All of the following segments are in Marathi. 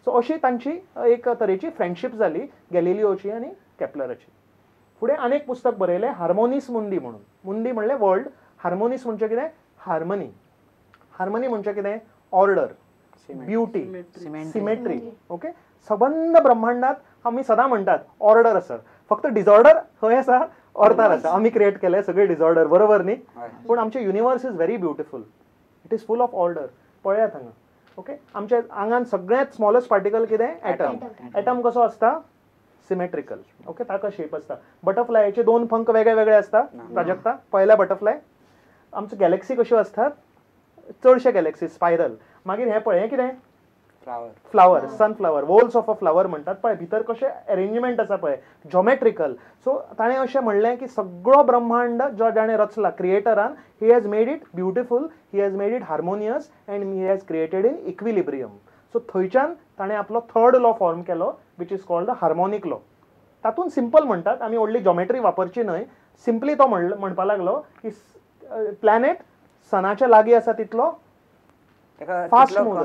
सो अशी तांची एक तरेची फ्रेंडशीप जाली गॅलिलिओची आनी केप्लराची. फुडें आनीक पुस्तक बरयलें हार्मोनिस मुंदी म्हणून. मुंदी म्हणलें वर्ल्ड, हार्मोनिस म्हणजे कितें हार्मनी. हार्मनी म्हणजे कितें ऑर्डर, ब्युटी, सिमेट्री. ओके, सबंद ब्रह्मांडात आमी सदां म्हणटात ऑर्डर आसा, फक्त डिसऑर्डर खंय आसा ऑर्थार आसा. आमी क्रिएट केले सगळे डिसऑर्डर, बरोबर न्ही? पूण आमचें universe is very beautiful, it is full of order. पळयात हांगा. ओके, आमच्या आंगान सगळ्यांत स्मॉलेस्ट पार्टिकल कितें एटम. एटम कसो आसता सिमेट्रिकल. ओके, ताका शेप आसता. बटरफ्लायाचे 2 पंख वेगळे वेगळे आसता. प्राजक्ता पळयला बटरफ्लाय? आमच्यो गॅलेक्सी कश्यो असतात, चडशे गॅलेक्सी स्पायरल. मागीर हें पळय, हें कितें flower, sunflower, whorls of a flower म्हणटात पळय. भितर कशें अरेंजमेंट आसा पळय, जॉमेट्रिकल. सो ताणें अशें म्हणलें की सगळो ब्रह्मांड जो जाणें रचला क्रिएटरान, he has made it beautiful, he has made it harmonious and he has created in equilibrium. So थंयच्यान ताणें आपलो 3rd लॉ फॉर्म केलो, which is called the harmonic law. तातूंत सिंपल म्हणटात, आमी व्हडली जॉमेट्री वापरची न्हय. सिंपली तो म्हणपा लागलो की प्लॅनेट सनाच्या लागीं आसा तितलो फास्ट मूव,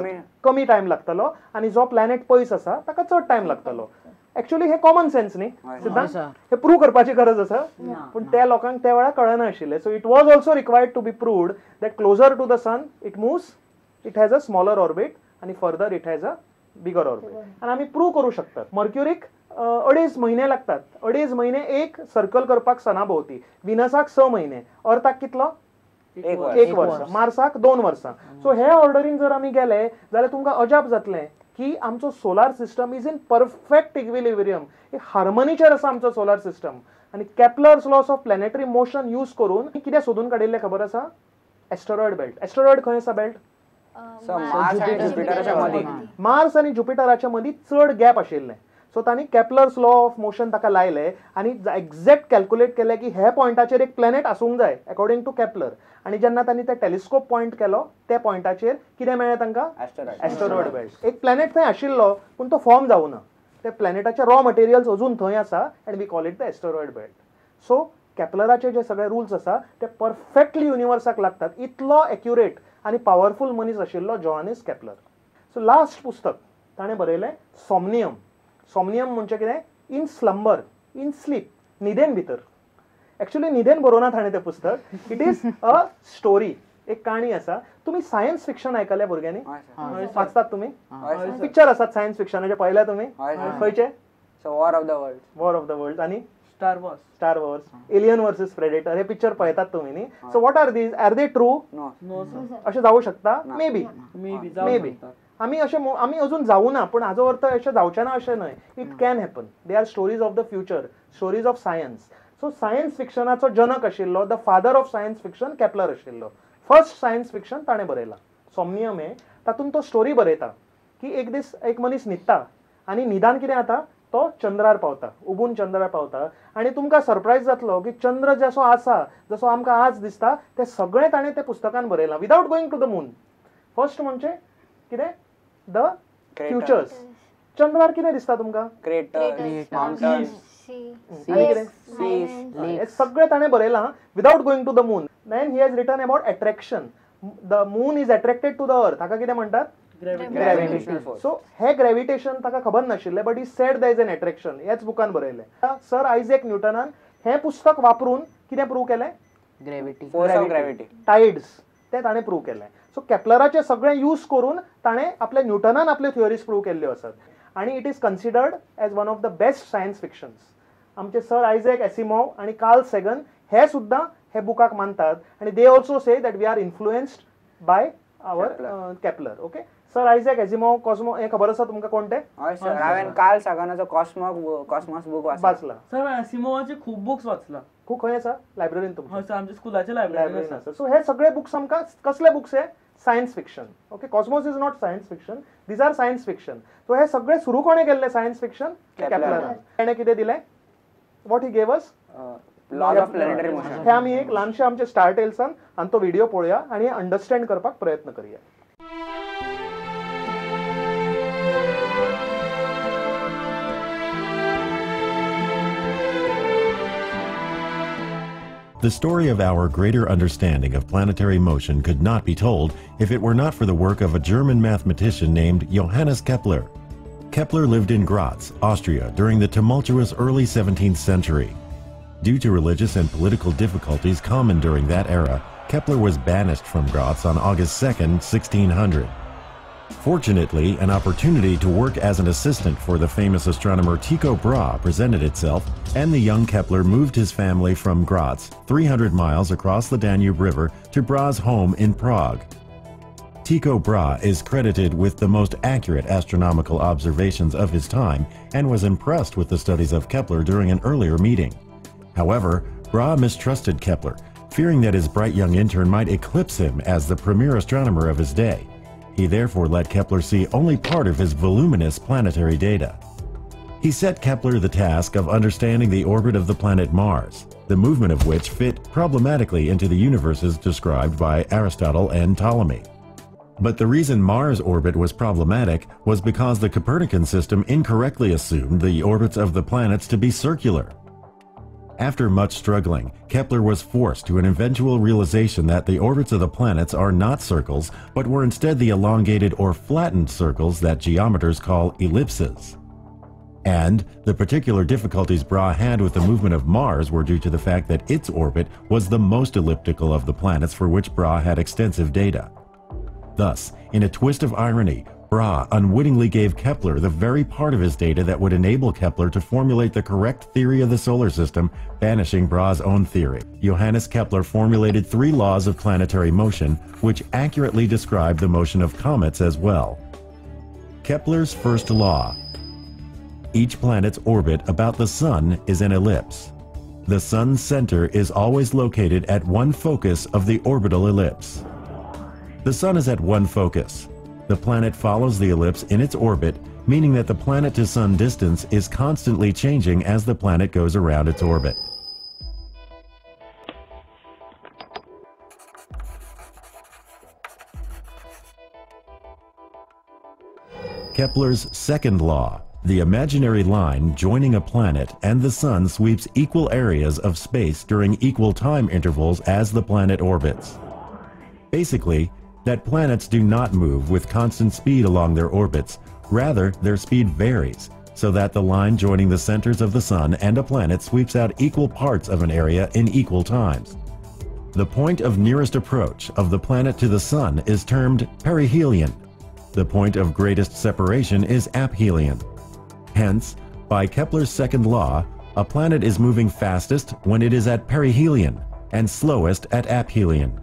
कमी टायम लागतलो, आनी जो प्लॅनेट पयस आसा ताका चड टायम लागतलो. एक्चुअली हे कॉमन सेन्स न्ही सिद्धांत, हे प्रूव करपाची गरज आसा. पूण त्या लोकांक त्या वेळार कळना आशिल्लें. So it was also required to be proved that closer to the sun it moves, it has a smaller orbit आनी further it has a bigger orbit. आनी आमी प्रूव करूं शकतात. मर्क्युरीक 2.5 महिने लागतात. 2.5 महिने एक सर्कल करपाक सना भोवती. विनसाक 6 महिने. अर्थाक कितलो? 1 वर्स. मार्साक 2 वर्सां. सो हे ऑर्डरीन जर आमी गेले जाल्यार तुमकां अजाप जातलें की आमचो solar system is in perfect equilibrium. एक हार्मनीचेर आसा आमचो सोलार सिस्टम. आनी Kepler's laws of planetary motion use करून कितें सोदून काडिल्लें खबर आसा? Asteroid belt. एस्टेरॉयड खंय आसा बेल्ट? मार्स आनी ज्युपिटराच्या मदीं चड गॅप आशिल्लें. सो तांणी केप्लर्स लॉ ऑफ मोशन ताका लायले आनी एक्झॅक्ट कॅल्क्युलेट केलें की हे पॉयंटाचेर एक प्लॅनेट आसूंक जाय अकॉर्डिंग टू केप्लर. आनी जेन्ना तांणी ते टेलिस्कोप पॉयंट केलो त्या पॉयंटाचेर कितें मेळ्ळें तांकां? Asteroid belt. एक प्लॅनेट थंय आशिल्लो पूण तो फॉर्म जावना. ते प्लॅनेटाचे रॉ मटेरियल्स अजून थंय आसा and we call it the asteroid belt. So केप्लराचे जे सगळे रुल्स आसा ते परफेक्टली युनिवर्साक लागतात. इतलो एक्युरेट आनी पॉवरफूल मनीस आशिल्लो जोहानिस केप्लर. सो लास्ट पुस्तक ताणें बरयलें सॉम्नियम. सॉम्नियम म्हणजे कितें? इन स्लंबर, इन स्लीप, न्हिदेन भितर. एक्चुअली न्हिदेन बरोवना ताणें तें पुस्तक. इट इज अ स्टोरी, एक काणी आसा. तुमी सायन्स फिक्शन आयकल्या भुरग्यांनी? वाचतात तुमी? पिक्चर आसात सायन्स फिक्शनाचे, पळयल्या तुमी? खंयचे? War of the world. War of the world आनी star wars, alien versus predator. हे पिक्चर पळयतात तुमी न्ही? So what are these? Are they true? अशें जावं शकता? May be. आमी अजून जावना, पूण हाजो अर्थ अशें जावचें ना अशें न्हय. It can happen. They are stories of the future, stories of science. So science फिक्शनाचो जनक आशिल्लो, the father of science fiction Kepler आशिल्लो. फर्स्ट सायन्स फिक्शन ताणें बरयलां. सॉम्नियम हे. तातूंत तो स्टोरी बरयता की एक दीस एक मनीस न्हिदता आनी निदान कितें जाता, तो चंद्रार पावता, उबून चंद्रार पावता. आनी तुमकां सरप्रायज जातलो की चंद्र जसो आसा, जसो आमकां आज दिसता, तें सगळें ताणें त्या पुस्तकान बरयलां without going to the moon. First म्हणजे कितें? The futures. चंद्रार कितें दिसता तुमकां? सगळें ताणें बरयलां without going to the moon. Then he has written about attraction. The moon is attracted to the earth. ताका कितें म्हणटात? ग्रॅव्हिटेशन. सो हे ग्रॅव्हिटेशन ताका खबर नाशिल्लें, but he said there is an attraction. हेच बुकान बरयलें. सर आयझॅक न्यूटनान हें पुस्तक वापरून कितें प्रूव केलें? ग्रॅव्हिटी, टायड्स, तें ताणें प्रूव केलें. सो केप्लराचें सगळें यूज करून ताणें आपल्या न्यूटनान आपल्यो थियोरीज प्रूव केल्ल्यो आसात. आनी it is considered as one of the best science fictions. आमचे सर आयझॅक एसिमोव आनी कार्ल सेगन हे सुद्दां हे बुकाक मानतात. आनी they also say that we are influenced by our Kepler. Okay. Sir Isaac Asimov कॉस्मो हे खबर आसा तुमकां कोण ते? हांवें कार्ल सागनाचो कॉस्मॉस बूक वाचला. सर एसिमोवाचे खूब बुक्स वाचला. खूब खंय आसा? लायब्ररीन तुमच्या? हय सर, आमच्या स्कुलाच्या लायब्ररीन आसा. सो हे सगळे बुक्स आमकां कसले बुक्स हे? Science fiction. Okay. Cosmos is not science fiction, these are science fiction. So हे सगळे सुरू कोणे केल्ले सायन्स फिक्शन? केप्लरान. ताणें कितें दिलें? What he gave us? Laws of planetary motion. हे आमी एक ल्हानशे आमचे स्टार टेल्सान आनी तो व्हिडिओ पळोवया आनी अंडरस्टँड करपाक प्रयत्न करूया. The story of our greater understanding of planetary motion could not be told if it were not for the work of a German mathematician named Johannes Kepler. Kepler lived in Graz, Austria during the tumultuous early 17th century. Due to religious and political difficulties common during that era, Kepler was banished from Graz on August 2nd, 1600. Fortunately, an opportunity to work as an assistant for the famous astronomer Tycho Brahe presented itself, and the young Kepler moved his family from Graz, 300 miles across the Danube River, to Brahe's home in Prague. Tycho Brahe is credited with the most accurate astronomical observations of his time and was impressed with the studies of Kepler during an earlier meeting. However, Brahe mistrusted Kepler, fearing that his bright young intern might eclipse him as the premier astronomer of his day. He therefore let Kepler see only part of his voluminous planetary data. He set Kepler the task of understanding the orbit of the planet Mars, the movement of which fit problematically into the universes described by Aristotle and Ptolemy. But the reason Mars' orbit was problematic was because the Copernican system incorrectly assumed the orbits of the planets to be circular. After much struggling, Kepler was forced to an eventual realization that the orbits of the planets are not circles, but were instead the elongated or flattened circles that geometers call ellipses. And the particular difficulties Brahe had with the movement of Mars were due to the fact that its orbit was the most elliptical of the planets for which Brahe had extensive data. Thus, in a twist of irony, Brahe unwittingly gave Kepler the very part of his data that would enable Kepler to formulate the correct theory of the solar system, banishing Brahe's own theory. Johannes Kepler formulated 3 laws of planetary motion, which accurately describe the motion of comets as well. Kepler's first law. Each planet's orbit about the Sun is an ellipse. The Sun's center is always located at one focus of the orbital ellipse. The Sun is at one focus. The planet follows the ellipse in its orbit, meaning that the planet-to-Sun distance is constantly changing as the planet goes around its orbit. Kepler's second law. The imaginary line joining a planet and the Sun sweeps equal areas of space during equal time intervals as the planet orbits. Basically, that planets do not move with constant speed along their orbits. Rather, their speed varies, so that the line joining the centers of the Sun and a planet sweeps out equal parts of an area in equal times. The point of nearest approach of the planet to the Sun is termed perihelion. The point of greatest separation is aphelion. Hence, by Kepler's second law, a planet is moving fastest when it is at perihelion and slowest at aphelion.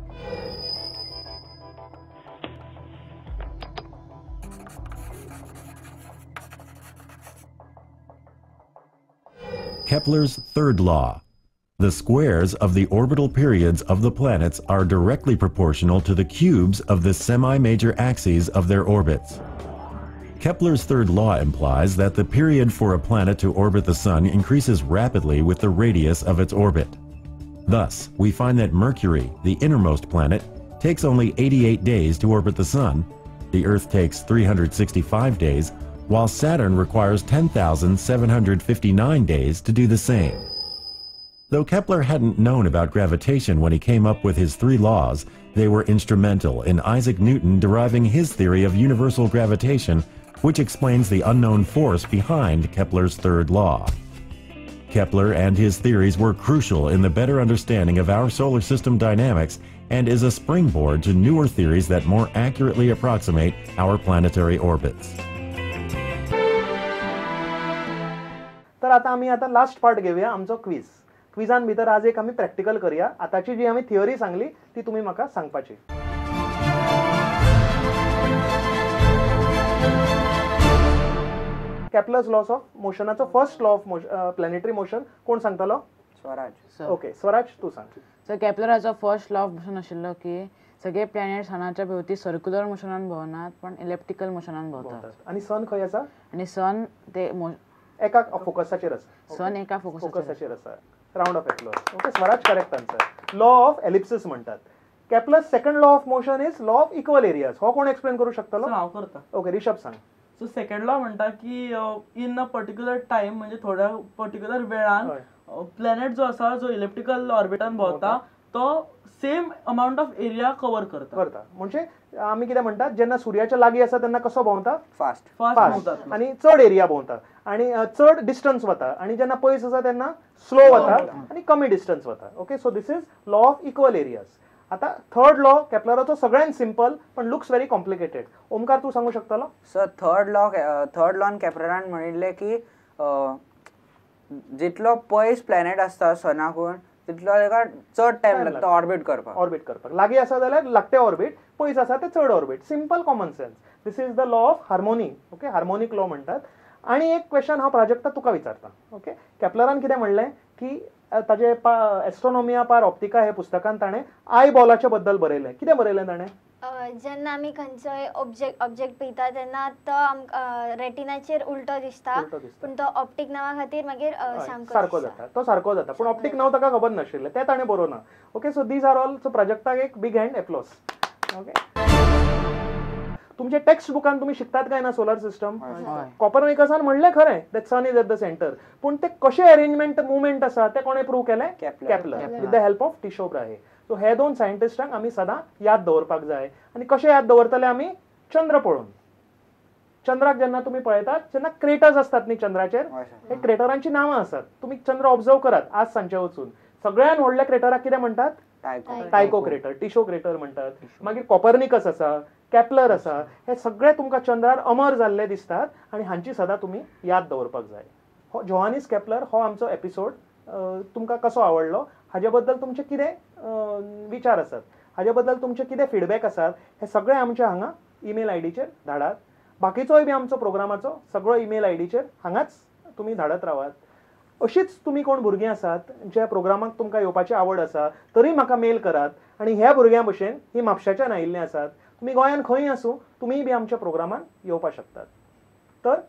Kepler's third law. The squares of the orbital periods of the planets are directly proportional to the cubes of the semi-major axes of their orbits. Kepler's third law implies that the period for a planet to orbit the Sun increases rapidly with the radius of its orbit. Thus, we find that Mercury, the innermost planet, takes only 88 days to orbit the Sun. The Earth takes 365 days, while Saturn requires 10,759 days to do the same. Though Kepler hadn't known about gravitation when he came up with his 3 laws, they were instrumental in Isaac Newton deriving his theory of universal gravitation, which explains the unknown force behind Kepler's third law. Kepler and his theories were crucial in the better understanding of our solar system dynamics and is a springboard to newer theories that more accurately approximate our planetary orbits. तर आता लास्ट पार्ट घेऊया आमचो क्विज. क्विजान भितर आज एक आम्ही प्रॅक्टिकल करूया. आताची जी आम्ही थिअरी सांगली ती तुम्ही म्हाका सांगपाची. केप्लर्स लॉस ऑफ मोशनाचो first law of planetary motion कोण सांगतालो? स्वराज. ओके, स्वराज तू सांग. सो केप्लराचो फर्स्ट लॉ ऑफ मोशन आशिल्लो की सगळे प्लॅनेट सनाच्या भोवती सर्क्युलर मोशनान भोंवनात पण इलेप्टिकल मोशनान भोंवतात. आणि सन खंय आसा? आणि सन ते एका फोकसाचेर आसा. सन एका फोकसाचेर आसा. Round of applause. Okay, Swaraj correct answer. Law of ellipses म्हणतात. Kepler's second law of motion is law of equal areas. हो कोण एक्सप्लेन करू शकतलो? हांव करता. ओके, रिषभ सांग. सो सेकंड लॉ म्हणटा की इन अ पर्टिक्युलर टाइम म्हणजे थोड्या पर्टिक्युलर वेळान प्लॅनेट जो आसा जो इलेप्टिकल ऑर्बिटान भोंवता तो same amount of area cover करता करता. म्हणजे आमी कितें म्हणटात, जेन्ना सुर्याच्या लागीं आसा तेन्ना कसो भोंवता, फास्ट. फास्ट फास्ट, भोंवतात. आणि चड एरिया भोंवता, आणि चड डिस्टन्स वता, आणि जेन्ना पयस आसा तेन्ना स्लो वता आणि कमी डिस्टन्स वता. Okay, so this is law of equal areas. आता थर्ड लॉ केप्लराचो सगळ्यात सिंपल पण लुक्स व्हेरी कॉम्प्लिकेटेड. ओमकार, तू सांगू शकतलो? सर थर्ड लॉन केप्लरान म्हणिल्लें की जितलो पयस प्लॅनेट आसता सनाकून तितलो ताका चड टायम लागता ऑर्बिट करपाक. ऑर्बिट करपाक. लागीं आसा जाल्यार लागते ऑर्बिट, पयस आसा ते चड orbit. Simple common sense. This is the law of harmony. Okay, harmonic law म्हणटात. आणि एक क्वेश्चन हांव प्राजक्ता तुका विचारता. ओके, केप्लरान कितें म्हणलें की ताजे एस्ट्रोनॉमिया पार ऑप्टिका हे पुस्तकान ताणें आय बॉलाचे बद्दल बरयलें. कितें बरयलें ताणें? जेन्ना आमी खंयचोय ऑब्जेक्ट पळयता तेन्ना तो आमकां रेटिनाचेर उलटो दिसता, पूण तो ऑप्टीक नावा खातीर मागीर सारको जाता. तो सारको जाता, पूण ऑप्टीक नांव ताका खबर नाशिल्लें, तें ताणें बरोवना. Okay, so these are all. So प्राजक्ताक एक बिग हँड एप्लॉस. ओके, तुमच्या टेक्स्ट बुकान तुम्ही शिकतात काय ना सोलर सिस्टम. कॉपरनिकसान म्हणलें खरें that sun is at the centre, पूण ते कशें अरेंजमेंट मुवमेंट आसा ते कोणें प्रूव्ह केलें? Kepler, with the help of Tycho Brahe. So हे दोन सायंटिस्टांक आमी सदां याद दवरपाक जाय. आनी कशें याद दवरतले आमी? चंद्र पळोवन. चंद्राक जेन्ना तुम्ही पळयतात, जेन्ना क्रेटर्स असतात न्ही चंद्राचेर, हे क्रेटरांची नांवां आसात. तुम्ही चंद्र ऑब्झर्व करात आज सांचे वचून. सगळ्यात व्हडल्या क्रेटराक कितें म्हणटात? टायको क्रेटर, टिशो क्रेटर म्हणटात. मागीर कॉपरनिकस आसा, केप्लर आसा, हे सगळे तुमकां चंद्रार अमर जाल्ले दिसतात आणि हांची सदां तुम्ही याद दवरपाक जाय. हो जोहानिस केप्लर हो आमचो एपिसोड तुमकां कसो आवडलो, हाजे बद्दल तुमचे कितें विचार आसात, हाजे बद्दल तुमचे कितें फीडबॅक आसात, हे सगळे आमच्या हांगा ईमेल आयडीचेर धाडात. बाकीचोय बी आमचो प्रोग्रामाचो सगळो ईमेल आयडीचेर हांगाच तुम्ही धाडत रावात. अशीच तुम्ही कोण भुरगीं आसात ज्या प्रोग्रामाक तुमकां येवपाची आवड आसा, तरी म्हाका मेल करात. आणि ह्या भुरग्यां भशेन ही म्हापशाच्यान आयिल्लीं आसात. तुम्ही गोंयान खंय आसूं, तुम्ही बी आमच्या प्रोग्रामान येवपाक शकतात. तर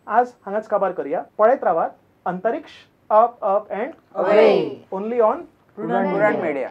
आज हांगाच काबार करूया. पळयत रावात अंतरिक्ष up up and away. Only on prudent media.